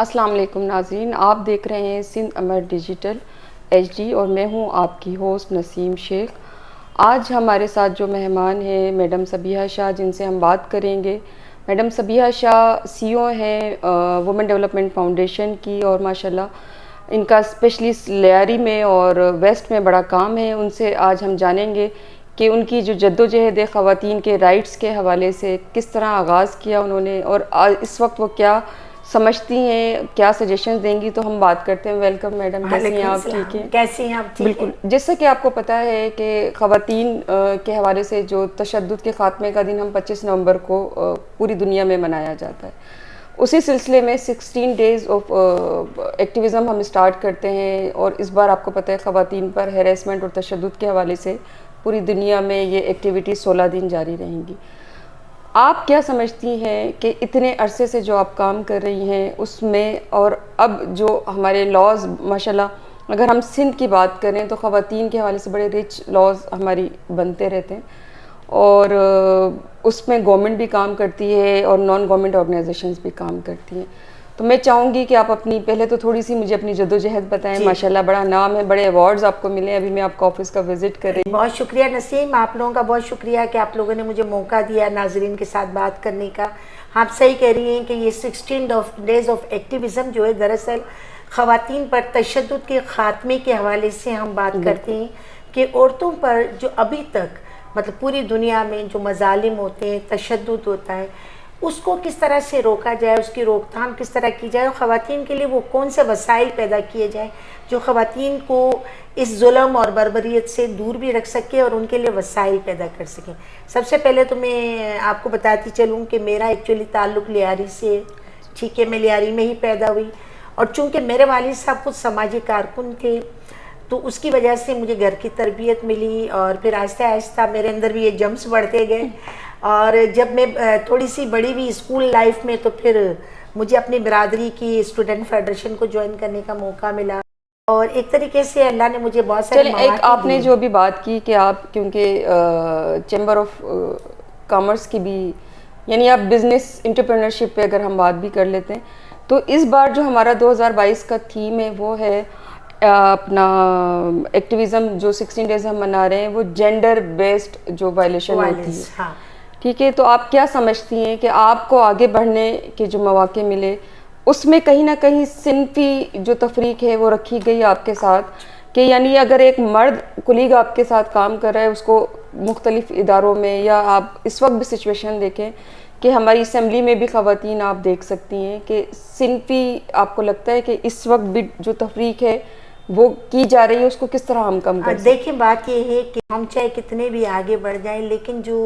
अस्सलाम वालेकुम नाज़रीन, आप देख रहे हैं सिंध अमर डिजिटल HD और मैं हूं आपकी होस्ट नसीम शेख। आज हमारे साथ जो मेहमान हैं मैडम सबिहा शाह, जिनसे हम बात करेंगे। मैडम सबिहा शाह CEO हैं वुमेन डेवलपमेंट फाउंडेशन की, और माशाल्लाह इनका स्पेशलिस्ट लियारी में और वेस्ट में बड़ा काम है। उनसे आज हम जानेंगे कि उनकी जो जद्दोजहद है ख़वातीन के राइट्स के हवाले से किस तरह आगाज़ किया उन्होंने, और इस वक्त वो क्या समझती हैं, क्या सजेशंस देंगी। तो हम बात करते हैं। वेलकम मैडम, कैसी हैं आप? ठीक है, कैसी हैं आप? ठीक बिल्कुल। जैसा कि आपको पता है कि ख़वातीन के हवाले से जो तशद्दुद के ख़ात्मे का दिन हम 25 नवंबर को पूरी दुनिया में मनाया जाता है, उसी सिलसिले में 16 डेज़ ऑफ एक्टिविज़म हम स्टार्ट करते हैं। और इस बार आपको पता है ख़वातीन पर हैरेसमेंट और तशद्दुद के हवाले से पूरी दुनिया में ये एक्टिविटी 16 दिन जारी रहेंगी। आप क्या समझती हैं कि इतने अरसे से जो आप काम कर रही हैं उसमें, और अब जो हमारे लॉज माशाल्लाह, अगर हम सिंध की बात करें तो ख़वातीन के हवाले से बड़े रिच लॉज हमारी बनते रहते हैं, और उसमें गवर्नमेंट भी काम करती है और नॉन गवर्नमेंट ऑर्गेनाइजेशंस भी काम करती हैं। तो मैं चाहूँगी कि आप अपनी पहले तो थोड़ी सी मुझे अपनी जद्दोजहद बताएं। माशाल्लाह बड़ा नाम है, बड़े अवार्ड्स आपको मिले हैं। अभी मैं आपका ऑफिस का विजिट कर रही हूँ। बहुत शुक्रिया नसीम, आप लोगों का बहुत शुक्रिया कि आप लोगों ने मुझे मौका दिया नाजरीन के साथ बात करने का। आप सही कह रही हैं कि ये 16 डेज़ ऑफ एक्टिविज़म जो है दरअसल ख़वातीन पर तशद्दुद के ख़ात्मे के हवाले से हम बात करते हैं कि औरतों पर जो अभी तक मतलब पूरी दुनिया में जो मज़ालिम होते हैं, तशद्दुद होता है, उसको किस तरह से रोका जाए, उसकी रोकथाम किस तरह की जाए, और ख़वातीन के लिए वो कौन से वसाइल पैदा किए जाए जो ख़वातीन को इस जुल्म और बर्बरियत से दूर भी रख सके और उनके लिए वसाइल पैदा कर सकें। सबसे पहले तो मैं आपको बताती चलूँ कि मेरा एक्चुअली ताल्लुक़ लियारी से, ठीक है, मैं लियारी में ही पैदा हुई, और चूँकि मेरे वालिद साहब कुछ समाजी कारकुन थे तो उसकी वजह से मुझे घर की तरबियत मिली, और फिर आहिस्ता आहिस्ता मेरे अंदर भी ये जम्स बढ़ते गए। और जब मैं थोड़ी सी बड़ी हुई स्कूल लाइफ में, तो फिर मुझे अपनी बिरादरी की स्टूडेंट फेडरेशन को ज्वाइन करने का मौका मिला, और एक तरीके से अल्लाह ने मुझे बहुत सारे एक आपने जो भी बात की कि आप क्योंकि चैम्बर ऑफ कॉमर्स की भी, यानी आप बिजनेस एंटरप्रेन्योरशिप पे अगर हम बात भी कर लेते हैं, तो इस बार जो हमारा 2022 का थीम है वो है अपना एक्टिविज़म। जो 16 डेज हम मना रहे हैं वो जेंडर बेस्ड जो वायलेशन होती है। हाँ। ठीक है, तो आप क्या समझती हैं कि आपको आगे बढ़ने के जो मौके मिले उसमें कहीं ना कहीं सिनफी जो तफरीक है वो रखी गई आपके साथ, कि यानी अगर एक मर्द कुलीग आपके साथ काम कर रहा है उसको मुख्तलिफ इदारों में, या आप इस वक्त भी सिचुएशन देखें कि हमारी असम्बली में भी ख़वातीन आप देख सकती हैं कि सिनफी, आपको लगता है कि इस वक्त भी जो तफरीक है वो की जा रही है, उसको किस तरह हम कम कर सकते हैं? देखिए, बात ये है कि हम चाहे कितने भी आगे बढ़ जाएं, लेकिन जो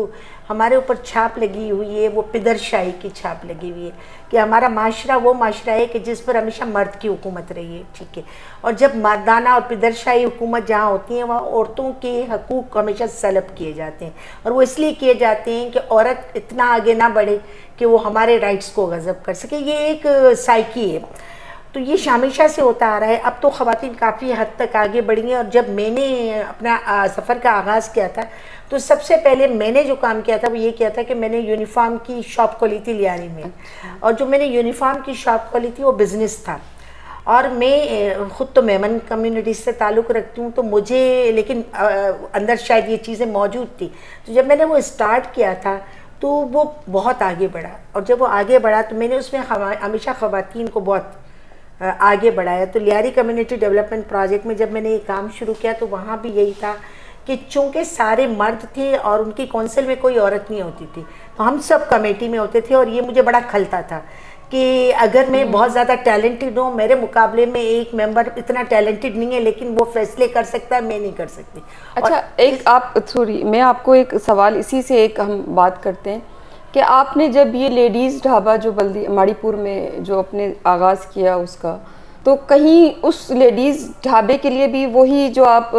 हमारे ऊपर छाप लगी हुई है वो पिदरशाही की छाप लगी हुई है कि हमारा माशरा वो माशरा है कि जिस पर हमेशा मर्द की हुकूमत रही है, ठीक है। और जब मर्दाना और पिदरशाही हुकूमत जहाँ होती है वहाँ औरतों के हकूक़ हमेशा सलब किए जाते हैं, और वो इसलिए किए जाते हैं कि औरत इतना आगे ना बढ़े कि वो हमारे राइट्स को गज़ब कर सके। ये एक साइकी है, तो ये हमेशा से होता आ रहा है। अब तो ख़वातीन काफ़ी हद तक आगे बढ़ी हैं, और जब मैंने अपना सफ़र का आगाज़ किया था तो सबसे पहले मैंने जो काम किया था वो ये किया था कि मैंने यूनिफॉर्म की शॉप खोली थी लियारी में। और जो मैंने यूनिफॉर्म की शॉप खोली थी वो बिज़नेस था, और मैं ख़ुद तो मेमन कम्युनिटी से ताल्लुक़ रखती हूँ, तो मुझे लेकिन अंदर शायद ये चीज़ें मौजूद थी। तो जब मैंने वो स्टार्ट किया था तो वो बहुत आगे बढ़ा, और जब वो आगे बढ़ा तो मैंने उसमें हमेशा ख़वातीन को बहुत आगे बढ़ाया। तो लियारी कम्युनिटी डेवलपमेंट प्रोजेक्ट में जब मैंने ये काम शुरू किया तो वहाँ भी यही था कि चूँकि सारे मर्द थे और उनकी कौंसिल में कोई औरत नहीं होती थी, तो हम सब कमेटी में होते थे, और ये मुझे बड़ा खलता था कि अगर मैं बहुत ज़्यादा टैलेंटेड हूँ, मेरे मुकाबले में एक मेंबर इतना टैलेंटेड नहीं है लेकिन वो फैसले कर सकता है, मैं नहीं कर सकती। अच्छा, मैं आपको एक सवाल इसी से एक हम बात करते हैं कि आपने जब ये लेडीज़ ढाबा जो बल्दी माड़ीपुर में जो अपने आगाज़ किया उसका, तो कहीं उस लेडीज़ ढाबे के लिए भी वही जो आप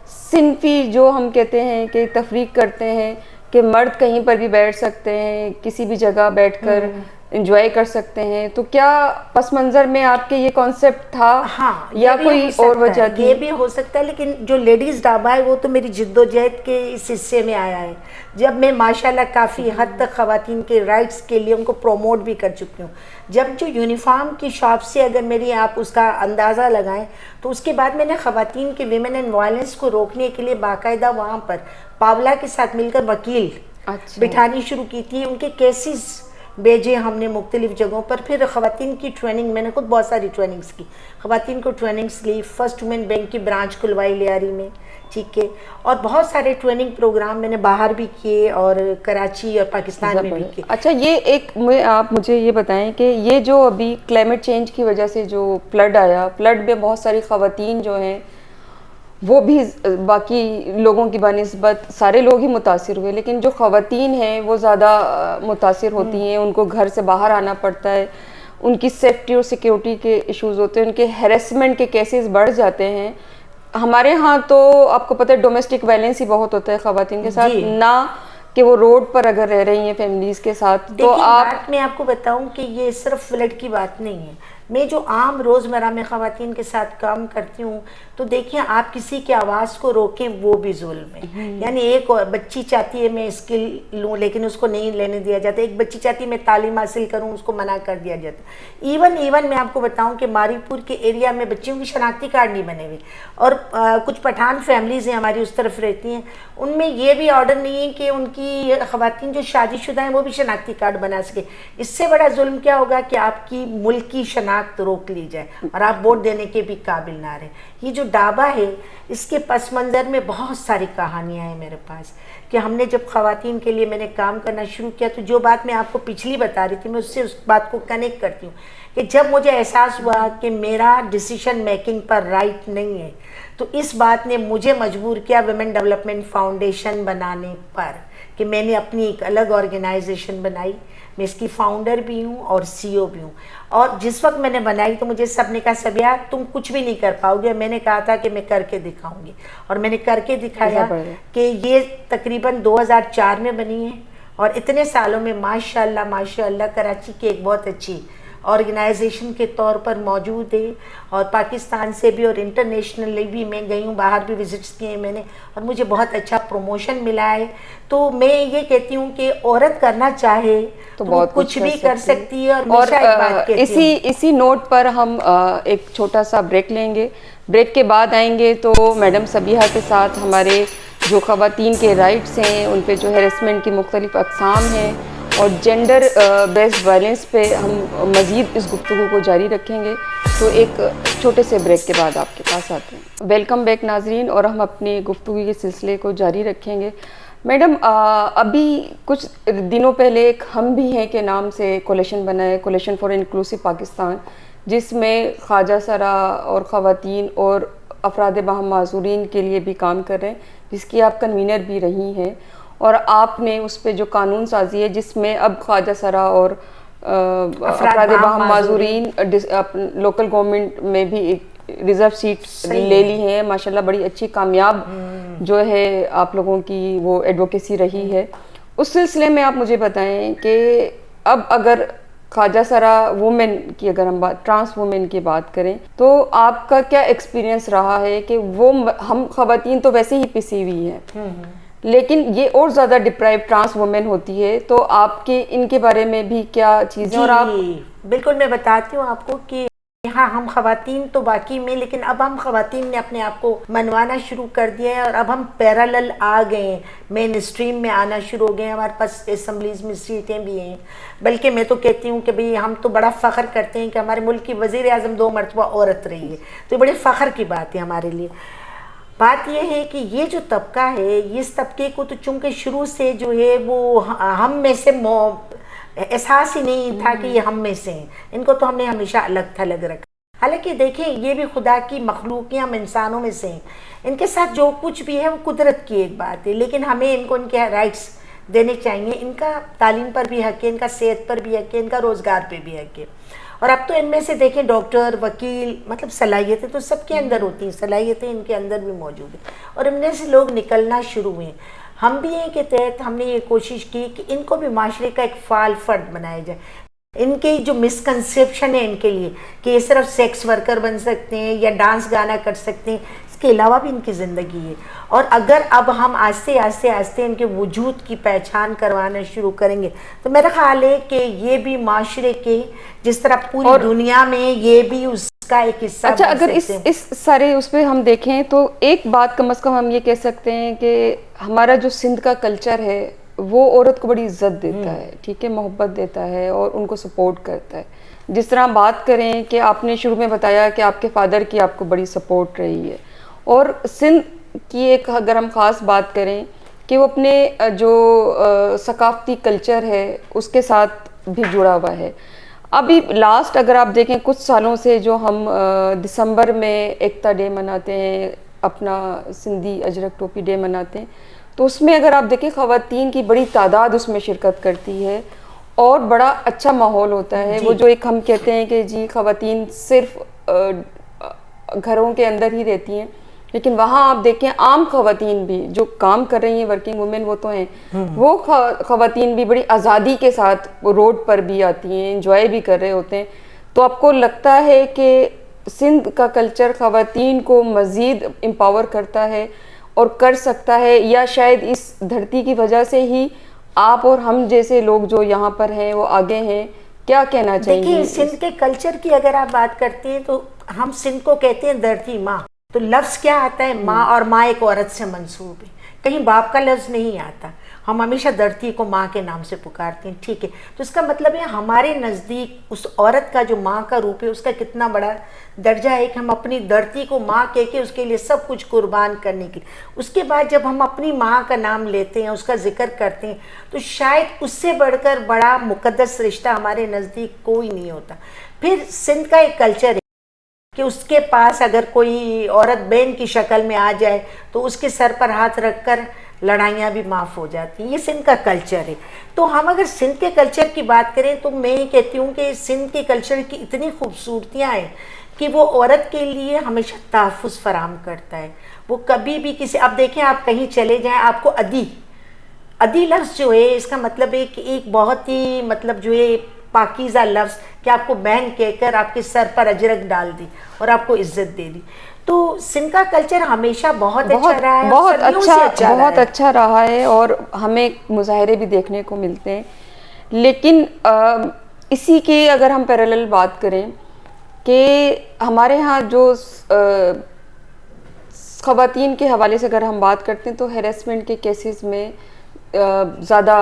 सिनफी जो हम कहते हैं कि तफरीक करते हैं कि मर्द कहीं पर भी बैठ सकते हैं, किसी भी जगह बैठकर एंजॉय कर सकते हैं, तो क्या पस मंज़र में आपके ये कॉन्सेप्ट था? हाँ, या कोई और वजह थी? ये भी हो सकता है, लेकिन जो लेडीज़ ढाबा है वो तो मेरी जिद्दोजहद के इस हिस्से में आया है, जब मैं माशाल्लाह काफ़ी हद तक ख़वातीन के राइट्स के लिए उनको प्रमोट भी कर चुकी हूँ। जब जो यूनिफॉर्म की शॉप से अगर मेरी आप उसका अंदाज़ा लगाएं, तो उसके बाद मैंने ख़वातीन के विमेन एंड वायलेंस को रोकने के लिए बाकायदा वहाँ पर पावला के साथ मिलकर वकील बिठानी शुरू की थी। उनके केसेस भेजे हमने मुख्तलिफ जगहों पर। फिर ख़वातीन की ट्रेनिंग, मैंने खुद बहुत सारी ट्रेनिंग्स की, ख़वातीन को ट्रेनिंग्स ली, फर्स्ट वुमेन बैंक की ब्रांच खुलवाई लियारी में, ठीक है, और बहुत सारे ट्रेनिंग प्रोग्राम मैंने बाहर भी किए और कराची और पाकिस्तान में भी किए। अच्छा, ये आप मुझे ये बताएं कि ये जो अभी क्लाइमेट चेंज की वजह से जो फ्लड आया, फ्लड में बहुत सारी ख़वातीन जो हैं वो भी बाकी लोगों की बनिस्बत सारे लोग ही मुतासिर हुए, लेकिन जो ख़वातीन हैं वो ज़्यादा मुतासिर होती हैं, उनको घर से बाहर आना पड़ता है, उनकी सेफ्टी और सिक्योरिटी के इश्यूज़ होते हैं, उनके हैरेसमेंट के केसेस बढ़ जाते हैं। हमारे यहाँ तो आपको पता है डोमेस्टिक वायलेंस ही बहुत होता है ख़वातीन के साथ, ना कि वो रोड पर अगर रह रही हैं फैमिलीज़ के साथ। तो आप, मैं आपको बताऊं कि ये सिर्फ फ्लड की बात नहीं है, मैं जो आम रोज़मर्रा में ख़वातीन के साथ काम करती हूँ, तो देखिए आप किसी की आवाज़ को रोकें वो भी जुल्म है। यानी एक बच्ची चाहती है मैं स्किल लूँ लेकिन उसको नहीं लेने दिया जाता, एक बच्ची चाहती है मैं तालीम हासिल करूँ, उसको मना कर दिया जाता। इवन मैं आपको बताऊँ कि मारीपुर के एरिया में बच्चियों की शनाख्ती कार्ड नहीं बने हुए, और कुछ पठान फैमिलीज़ हैं हमारी उस तरफ रहती हैं, उनमें ये भी ऑर्डर नहीं है कि उनकी ख़वातीन जो शादीशुदा हैं वो भी शनाख्ती कार्ड बना सके। इससे बड़ा जुल्म क्या होगा कि आपकी मुल्क की शनाख्त रोक ली जाए और आप वोट देने के भी काबिल ना रहे। ये जो ढाबा है इसके पस मंज़र में बहुत सारी कहानियाँ हैं मेरे पास, कि हमने जब ख़वातीन के लिए मैंने काम करना शुरू किया, तो जो बात मैं आपको पिछली बता रही थी मैं उससे उस बात को कनेक्ट करती हूँ कि जब मुझे एहसास हुआ कि मेरा डिसीजन मेकिंग पर राइट नहीं है, तो इस बात ने मुझे मजबूर किया वुमेन डेवलपमेंट फाउंडेशन बनाने पर, कि मैंने अपनी एक अलग ऑर्गेनाइजेशन बनाई। मैं इसकी फाउंडर भी हूँ और सीईओ भी हूँ। और जिस वक्त मैंने बनाई तो मुझे सब ने कहा सबिया तुम कुछ भी नहीं कर पाओगे, मैंने कहा था कि मैं करके दिखाऊंगी, और मैंने करके दिखाया कि ये तकरीबन 2004 में बनी है, और इतने सालों में माशाल्लाह माशाल्लाह कराची की एक बहुत अच्छी ऑर्गेनाइजेशन के तौर पर मौजूद है। और पाकिस्तान से भी और इंटरनेशनली भी मैं गई हूँ, बाहर भी विजिट्स किए हैं मैंने, और मुझे बहुत अच्छा प्रमोशन मिला है। तो मैं ये कहती हूँ कि औरत करना चाहे तो बहुत कुछ भी कर सकती है। और एक बात इसी नोट पर हम एक छोटा सा ब्रेक लेंगे। ब्रेक के बाद आएंगे तो मैडम सबिहा के साथ हमारे जो ख़वातीन के राइट्स हैं, उन पे जो हैरेसमेंट की मुख्तलिफ अक़साम हैं और जेंडर बेस्ड वायलेंस पे हम मज़ीद इस गुफ्तगू को जारी रखेंगे। तो एक छोटे से ब्रेक के बाद आपके पास आते हैं। वेलकम बैक नाजरीन, और हम अपनी गुफ्तगू के सिलसिले को जारी रखेंगे। मैडम, अभी कुछ दिनों पहले एक हम भी हैं के नाम से कोलिशन बना है, कोलिशन फॉर इंक्लूसिव पाकिस्तान, जिसमें ख्वाजा सरा और ख़वातीन और अफराद बाहम माज़ूरीन के लिए भी काम कर रहे हैं, जिसकी आप कन्वीनर भी रही हैं। और आपने उस पर जो कानून साजी है जिसमें अब ख्वाजा सरा और अफराद बाहम माज़ूरीन लोकल गवर्नमेंट में भी एक रिज़र्व सीट ले ली है, माशाल्लाह बड़ी अच्छी कामयाब जो है आप लोगों की वो एडवोकेसी रही है। उस सिलसिले में आप मुझे बताएं कि अब अगर ख्वाजा सरा वुमेन की अगर हम ट्रांस वुमेन की बात करें, तो आपका क्या एक्सपीरियंस रहा है कि वो हम ख़वातीन तो वैसे ही पिसी हुई हैं, लेकिन ये और ज़्यादा डिप्राइव ट्रांस वुमेन होती है, तो आपके इनके बारे में भी क्या चीज़ें? और आप बिल्कुल, मैं बताती हूँ आपको कि हाँ, हम ख़वातीन तो बाकी में, लेकिन अब हम ख़वातीन ने अपने आप को मनवाना शुरू कर दिया है, और अब हम पैरेलल आ गए हैं, मेन स्ट्रीम में आना शुरू हो गए हैं। हमारे पास असम्बलीज में सीटें भी हैं, बल्कि मैं तो कहती हूँ कि भाई हम तो बड़ा फ़ख्र करते हैं कि हमारे मुल्क की वज़ीर आज़म 2 मरतबा औरत रही है, तो बड़े फ़ख्र की बात है हमारे लिए। बात यह है कि ये जो तबका है, इस तबके को तो चूँकि शुरू से जो है वो हम में से एहसास ही नहीं था कि ये हम में से हैं, इनको तो हमने हमेशा अलग थलग रखा। हालांकि देखें ये भी खुदा की मखलूक हैं, हम इंसानों में से हैं, इनके साथ जो कुछ भी है वो कुदरत की एक बात है, लेकिन हमें इनको इनके राइट्स देने चाहिए। इनका तालीम पर भी हक है, इनका सेहत पर भी हक है, इनका रोज़गार पर भी हक है। और अब तो इनमें से देखें डॉक्टर, वकील, मतलब सलाहियतें तो सबके अंदर होती हैं, सलाहियतें इनके अंदर भी मौजूद हैं, और इनमें से लोग निकलना शुरू हुए। हम भी हैं के तहत हमने ये कोशिश की कि इनको भी माशरे का एक फ़ाल फ़र्द बनाया जाए। इनके जो मिसकंसेप्शन है इनके लिए कि ये सिर्फ सेक्स वर्कर बन सकते हैं या डांस गाना कर सकते हैं, इसके अलावा भी इनकी ज़िंदगी है। और अगर अब हम आस्ते आस्ते आस्ते इनके वजूद की पहचान करवाना शुरू करेंगे तो मेरा ख्याल है कि ये भी माशरे के जिस तरह पूरी दुनिया में ये भी उसका एक हिस्सा। अच्छा, अगर इस सारे उस पर हम देखें तो एक बात कम से कम हम ये कह सकते हैं कि हमारा जो सिंध का कल्चर है वो औरत को बड़ी इज्जत देता है, ठीक है, मोहब्बत देता है और उनको सपोर्ट करता है। जिस तरह बात करें कि आपने शुरू में बताया कि आपके फादर की आपको बड़ी सपोर्ट रही है, और सिंध की एक अगर हम ख़ास बात करें कि वो अपने जो सकाफ़ती कल्चर है उसके साथ भी जुड़ा हुआ है। अभी लास्ट अगर आप देखें कुछ सालों से जो हम दिसंबर में एकता डे मनाते हैं, अपना सिंधी अजरक टोपी डे मनाते हैं, तो उसमें अगर आप देखें ख़वातीन की बड़ी तादाद उसमें शिरकत करती है और बड़ा अच्छा माहौल होता है। वो जो एक हम कहते हैं कि जी ख़वातीन सिर्फ घरों के अंदर ही रहती हैं, लेकिन वहाँ आप देखें आम ख़वातीन भी जो काम कर रही हैं, वर्किंग वुमेन वो तो हैं, वो ख़वातीन भी बड़ी आज़ादी के साथ रोड पर भी आती हैं, इंजॉय भी कर रहे होते हैं। तो आपको लगता है कि सिंध का कल्चर ख़वातीन को मज़ीद एम्पावर करता है और कर सकता है, या शायद इस धरती की वजह से ही आप और हम जैसे लोग जो यहाँ पर हैं वो आगे हैं? क्या कहना चाहिए? देखिए, सिंध के कल्चर की अगर आप बात करते हैं तो हम सिंध को कहते हैं धरती माँ। तो लफ्ज़ क्या आता है? माँ, और माँ एक औरत से मंसूब है, कहीं बाप का लफ्ज़ नहीं आता। हम हमेशा धरती को माँ के नाम से पुकारते हैं, ठीक है। तो इसका मतलब है हमारे नज़दीक उस औरत का जो माँ का रूप है उसका कितना बड़ा दर्जा है कि हम अपनी धरती को माँ कह के उसके लिए सब कुछ कुर्बान करने के लिए, उसके बाद जब हम अपनी माँ का नाम लेते हैं, उसका जिक्र करते हैं, तो शायद उससे बढ़कर बड़ा मुकद्दस रिश्ता हमारे नज़दीक कोई नहीं होता। फिर सिंध का एक कल्चर है कि उसके पास अगर कोई औरत बहन की शक्ल में आ जाए तो उसके सर पर हाथ रखकर लड़ाइयाँ भी माफ़ हो जाती हैं। ये सिंध का कल्चर है। तो हम अगर सिंध के कल्चर की बात करें तो मैं ये कहती हूँ कि सिंध के कल्चर की इतनी खूबसूरतियाँ हैं कि वो औरत के लिए हमेशा तहफ़्फ़ुज़ फराहम करता है। वो कभी भी किसी, अब देखें आप कहीं चले जाएँ, आपको अदी लफ्ज़ जो है इसका मतलब है कि एक बहुत ही मतलब जो है पाकीज़ा लफ्ज़ कि आपको बहन कहकर आपके सर पर अजरक डाल दी और आपको इज्जत दे दी। तो सिंध का कल्चर हमेशा बहुत अच्छा रहा है, बहुत अच्छा रहा है और हमें मुजाहरे भी देखने को मिलते हैं। लेकिन इसी की अगर हम पैरेलल बात करें कि हमारे यहाँ जो ख़वातीन के हवाले से अगर हम बात करते हैं तो हैरेसमेंट के केसेस में ज़्यादा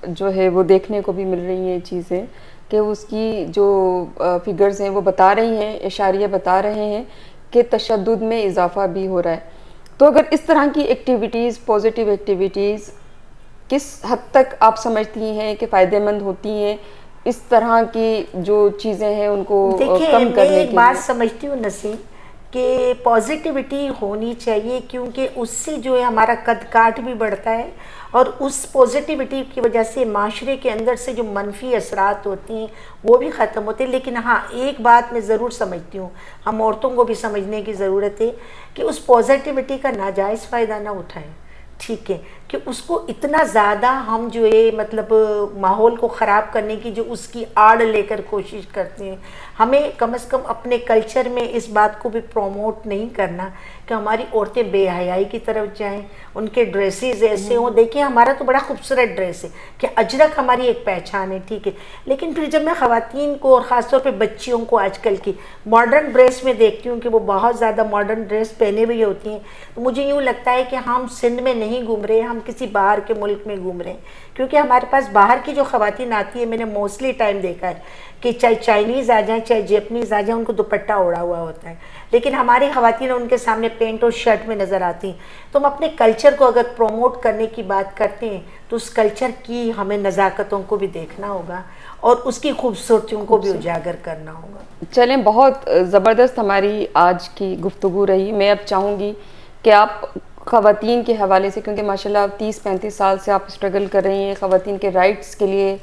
जो है वो देखने को भी मिल रही हैं चीज़ें, कि उसकी जो फिगर्स हैं वो बता रही हैं, इशारिया बता रहे हैं कि तशद्दुद में इजाफा भी हो रहा है। तो अगर इस तरह की एक्टिविटीज़, पॉजिटिव एक्टिविटीज़ किस हद तक आप समझती हैं कि फ़ायदेमंद होती हैं, इस तरह की जो चीज़ें हैं उनको कम करने के लिए? मैं एक बात समझती हूँ नसीम कि पॉजिटिविटी होनी चाहिए, क्योंकि उससे जो है हमारा कद काठ भी बढ़ता है और उस पॉजिटिविटी की वजह से माशरे के अंदर से जो मनफी असरात होती हैं वो भी ख़त्म होते हैं। लेकिन हाँ, एक बात मैं ज़रूर समझती हूँ, हम औरतों को भी समझने की ज़रूरत है कि उस पॉजिटिविटी का नाजायज़ फ़ायदा ना उठाएं, ठीक है, कि उसको इतना ज़्यादा हम जो है मतलब माहौल को ख़राब करने की जो उसकी आड़ लेकर कोशिश करते हैं। हमें कम से कम अपने कल्चर में इस बात को भी प्रमोट नहीं करना कि हमारी औरतें बेहयाई की तरफ जाएं, उनके ड्रेसेस ऐसे हों। देखिए, हमारा तो बड़ा खूबसूरत ड्रेस है कि अजरक हमारी एक पहचान है, ठीक है, लेकिन फिर जब मैं ख़वातीन को और ख़ासतौर पर बच्चियों को आजकल की मॉडर्न ड्रेस में देखती हूँ कि वो बहुत ज़्यादा मॉडर्न ड्रेस पहने हुई होती हैं, तो मुझे यूँ लगता है कि हम सिंध में नहीं घूम रहे, हम किसी बाहर के मुल्क में घूम रहे हैं। क्योंकि हमारे पास बाहर की जो ख़वातीन आती है, मैंने मोस्टली टाइम देखा है कि चाहे चाइनीज़ आ जाए चाहे जैपनीज़ आ जाए, उनको दुपट्टा ओढ़ा हुआ होता है, लेकिन हमारी ख़वातीन उनके सामने पेंट और शर्ट में नज़र आती हैं। तो हम अपने कल्चर को अगर प्रमोट करने की बात करते हैं तो उस कल्चर की हमें नज़ाकतों को भी देखना होगा और उसकी खूबसूरतियों को भी उजागर करना होगा। चलें, बहुत ज़बरदस्त हमारी आज की गुफ्तगू रही। मैं अब चाहूँगी कि आप ख़वातीन के हवाले से, क्योंकि माशाल्लाह 30-35 साल से आप स्ट्रगल कर रही हैं, ख़वातीन के राइट्स के लिए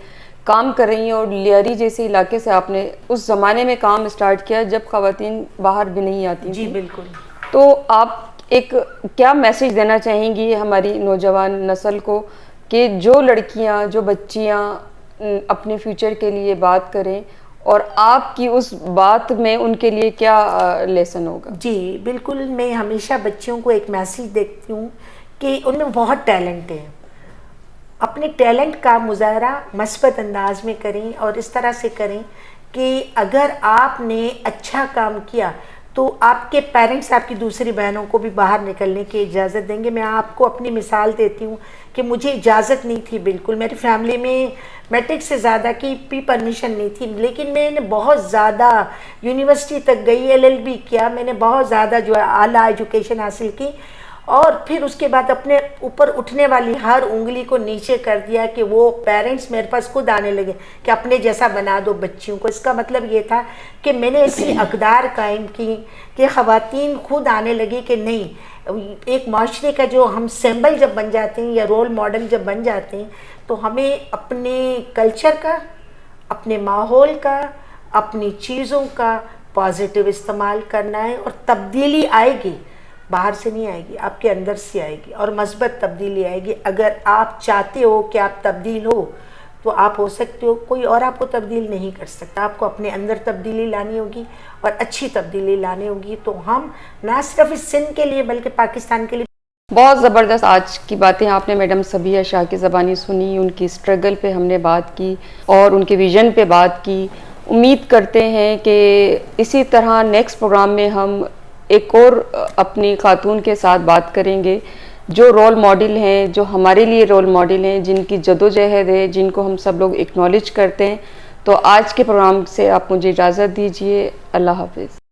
काम कर रही हैं, और लियारी जैसे इलाके से आपने उस ज़माने में काम स्टार्ट किया जब ख़वातीन बाहर भी नहीं आती जी थी। बिल्कुल। तो आप एक क्या मैसेज देना चाहेंगी हमारी नौजवान नस्ल को कि जो लड़कियां, जो बच्चियां अपने फ्यूचर के लिए बात करें, और आपकी उस बात में उनके लिए क्या लेसन होगा? जी बिल्कुल, मैं हमेशा बच्चियों को एक मैसेज देती हूँ कि उनमें बहुत टैलेंट है। अपने टैलेंट का मुजाहरा मस्बत अंदाज में करें और इस तरह से करें कि अगर आपने अच्छा काम किया तो आपके पेरेंट्स आपकी दूसरी बहनों को भी बाहर निकलने की इजाज़त देंगे। मैं आपको अपनी मिसाल देती हूँ कि मुझे इजाज़त नहीं थी बिल्कुल, मेरी फैमिली में मैट्रिक से ज़्यादा की भी परमिशन नहीं थी, लेकिन मैंने बहुत ज़्यादा यूनिवर्सिटी तक गई, LLB किया, मैंने बहुत ज़्यादा जो है आला एजुकेशन हासिल की, और फिर उसके बाद अपने ऊपर उठने वाली हर उंगली को नीचे कर दिया कि वो पेरेंट्स मेरे पास खुद आने लगे कि अपने जैसा बना दो बच्चियों को। इसका मतलब ये था कि मैंने ऐसी अक़दार कायम की कि ख़वातीन खुद आने लगी कि नहीं, एक माशरे का जो हम सिंबल जब बन जाते हैं या रोल मॉडल जब बन जाते हैं तो हमें अपने कल्चर का, अपने माहौल का, अपनी चीज़ों का पॉजिटिव इस्तेमाल करना है, और तब्दीली आएगी, बाहर से नहीं आएगी, आपके अंदर से आएगी, और मस्बत तब्दीली आएगी। अगर आप चाहते हो कि आप तब्दील हो तो आप हो सकते हो, कोई और आपको तब्दील नहीं कर सकता। आपको अपने अंदर तब्दीली लानी होगी और अच्छी तब्दीली लानी होगी। तो हम ना सिर्फ इस सिंध के लिए बल्कि पाकिस्तान के लिए। बहुत ज़बरदस्त आज की बातें आपने मैडम सबिया शाह की ज़बानी सुनी, उनकी स्ट्रगल पे हमने बात की और उनके विज़न पे बात की। उम्मीद करते हैं कि इसी तरह नेक्स्ट प्रोग्राम में हम एक और अपनी खातून के साथ बात करेंगे जो रोल मॉडल हैं, जो हमारे लिए रोल मॉडल हैं, जिनकी जदोजहद है, जिनको हम सब लोग एक्नॉलेज करते हैं। तो आज के प्रोग्राम से आप मुझे इजाज़त दीजिए। अल्लाह हाफ़िज़।